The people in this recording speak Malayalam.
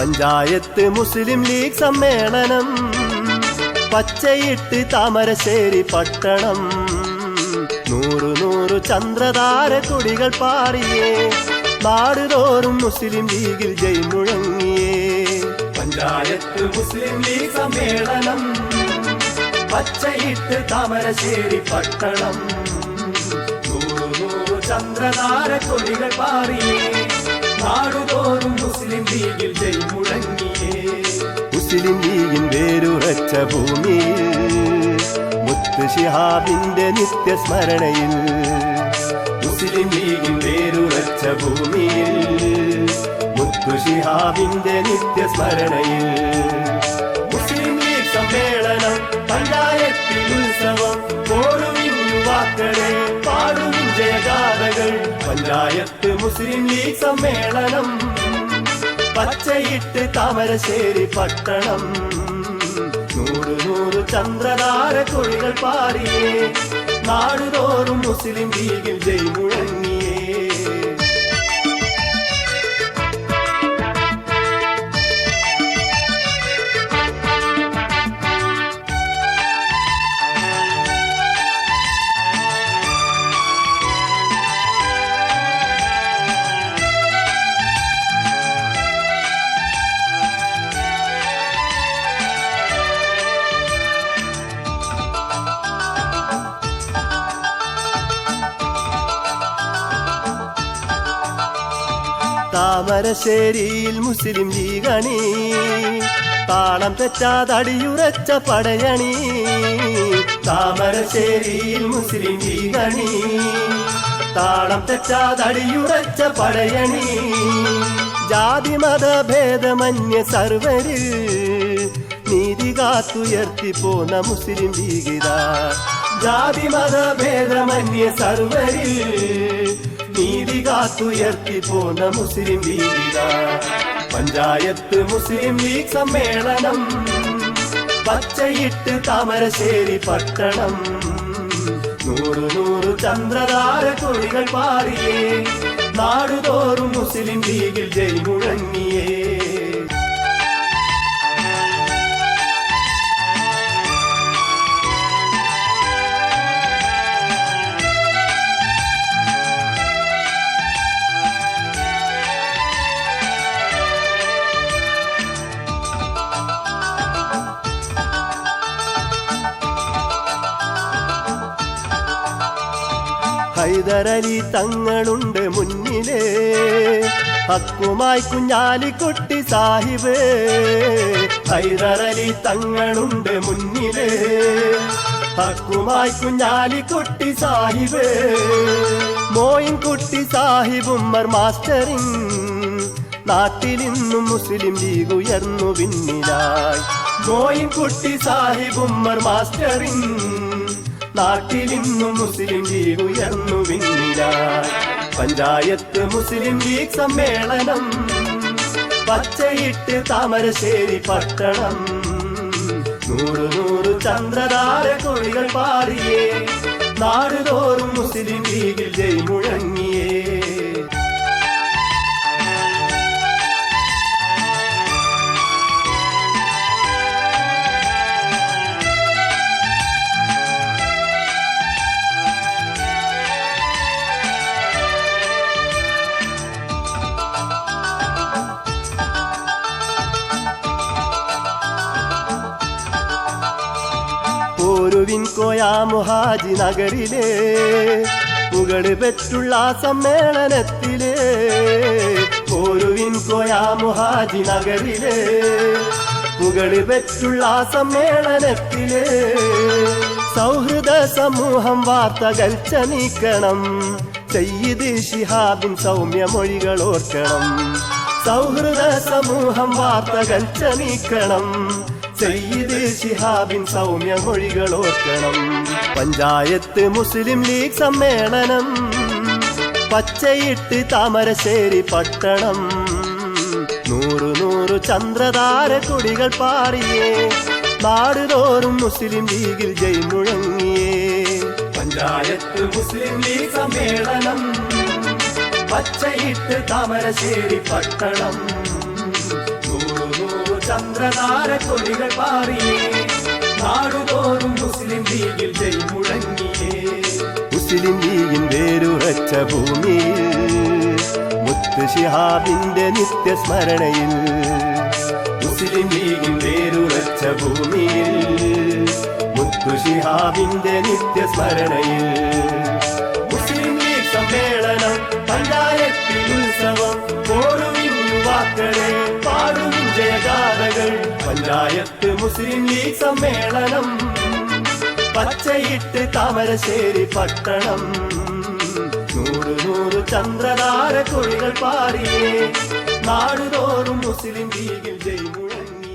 പഞ്ചായത്ത് മുസ്ലിം ലീഗ് സമ്മേളനം പച്ചയിട്ട് താമരശ്ശേരി പട്ടണം. 100 ചന്ദ്രതാര കൊടികൾ പാറിയേ നാടുതോറും മുസ്ലിം ലീഗിൽ ജയ് മുഴങ്ങിയേ. പഞ്ചായത്ത് മുസ്ലിം ലീഗ് സമ്മേളനം പച്ചയിട്ട് താമരശ്ശേരി പട്ടണം. 100 ചന്ദ്രതാര കൊടികൾ പാറിയേ നാടുതോറും മുസ്ലിം ലീഗിൽ ജയ് മുഴങ്ങിയേ. മുസ്ലിം ലീഗിൻ വേരുറച്ച ഭൂമിയിൽ മുത്ത് ശിഹാബിന്റെ നിത്യസ്മരണയിൽ. മുസ്ലിം ലീഗിൻ വേരുറച്ച ഭൂമിയിൽ മുത്ത് ശിഹാബിന്റെ നിത്യസ്മരണയിൽ. മുസ്ലിം ലീഗ് സമ്മേളനം പഞ്ചായത്തിൽ ഉത്സവം ഓടുവിൻ യുവാക്കളെ പാടുവിൻ ജയഗാഥകൾ. പഞ്ചായത്ത് മുസ്ലിം ലീഗ് സമ്മേളനം പച്ചയിട്ട് താമരശ്ശേരി പട്ടണം. 100 ചന്ദ്രതാര കൊടികൾ പാറിയേ നാടുതോറും മുസ്ലിം ലീഗിൽ ജയ് മുഴങ്ങിയേ. താമരശ്ശേരിയിൽ മുസ്ലിം ലീഗണി താളം തെറ്റാതടിയുറച്ച പടയണി. താമരശ്ശേരിയിൽ മുസ്ലിം ലീഗണി താളം തെറ്റാതടിയുറച്ച പടയണി. ജാതി മത ഭേദമന്യ സർവരിൽ നീതി കാത്തുയർത്തിപ്പോന്ന മുസ്ലിം ലീഗിതാ. ജാതി മത ഭേദമന്യ സർവരിൽ നീതി കാത്തുയർത്തിപ്പോന്ന മുസ്ലിം ലീഗിതാ. പഞ്ചായത്ത് മുസ്ലിം ലീഗ് സമ്മേളനം പച്ചയിട്ട് താമരശ്ശേരി പട്ടണം. 100 ചന്ദ്രതാര കൊടികൾ പാറിയേ നാടുതോറും മുസ്ലിം ലീഗിൽ ജയ് മുഴങ്ങിയേ. ഹൈദരലി തങ്ങളുണ്ട് മുന്നിലേ ഹക്കുമായി കുഞ്ഞാലിക്കുട്ടി സാഹിബ്. ഹൈദരലി തങ്ങളുണ്ട് മുന്നിലേ ഹക്കുമായി കുഞ്ഞാലിക്കുട്ടി സാഹിബ്. മോയിൻകുട്ടി സാഹിബ് ഉമ്മർ മാസ്റ്ററിൻ നാട്ടിലിന്നും മുസ്ലിം ലീഗ് ഉയർന്നു പിന്നിലായി. മോയിൻകുട്ടി സാഹിബ് ഉമ്മർ മാസ്റ്ററിൻ നാട്ടിലിന്നും മുസ്ലിം ലീഗ് ഉയർന്നു പിന്നിലായി. പഞ്ചായത്ത് മുസ്ലിം ലീഗ് സമ്മേളനം പച്ചയിട്ട് താമരശ്ശേരി പട്ടണം. 100 ചന്ദ്രതാര കൊടികൾ പാറിയേ നാടുതോറും മുസ്ലിം ലീഗിൽ ജയ് മുഴങ്ങിയേ. കോയാമുഹാജി നഗരിലെ പുകട് പെറ്റുള്ള സമ്മേളനത്തിലെ. കോയാമുഹാജി നഗരിലെ പുകട് പെറ്റുള്ള സമ്മേളനത്തിലെ. സൗഹൃദ സമൂഹം വാർത്തകൾ ചനിക്കണം സയ്യിദ് ശിഹാബിൻ സൗമ്യ മൊഴികൾ ഓർക്കണം. സൗഹൃദ സമൂഹം വാർത്തകൾ ചനിക്കണം സയ്യിദ് ശിഹാബിൻ സൗമ്യ മൊഴികൾ ഓർക്കണം. പഞ്ചായത്ത് മുസ്ലിം ലീഗ് സമ്മേളനം പച്ചയിട്ട് താമരശ്ശേരി പട്ടണം. 100 ചന്ദ്രതാര കൊടികൾ പാറിയേ നാടുതോറും മുസ്ലിം ലീഗിൽ ജയ് മുഴങ്ങിയേ. പഞ്ചായത്ത് മുസ്ലിം ലീഗ് സമ്മേളനം പച്ചയിട്ട് താമരശ്ശേരി പട്ടണം. ചന്ദ്രതാര കൊടികൾ പാറിയേ നാടുതോറും മുസ്ലിം ലീഗിൽ ജയ് മുഴങ്ങിയേ മുസ്ലിം ലീഗിൻ വേരുറച്ച ഭൂമിയിൽ മുത്ത് ശിഹാബിന്റെ നിത്യസ്മരണയിൽ മുസ്ലിം ലീഗിൻ വേരുറച്ച ഭൂമിയിൽ മുത്ത് ശിഹാബിന്റെ നിത്യസ്മരണയിൽ മുസ്ലിം ലീഗ് സമ്മേളനം പഞ്ചായത്തിൽ ഉത്സവം ഓടുവിൻ യുവാക്കളെ പാടുവിൻ ജയഗാഥകൾ പഞ്ചായത്ത് മുസ്ലിം ലീഗ് സമ്മേളനം പച്ചയിട്ട് താമരശ്ശേരി പട്ടണം നൂറ് നൂറ് ചന്ദ്രതാര കൊടികൾ പാറിയേ നാടുതോറും മുസ്ലിം ലീഗ്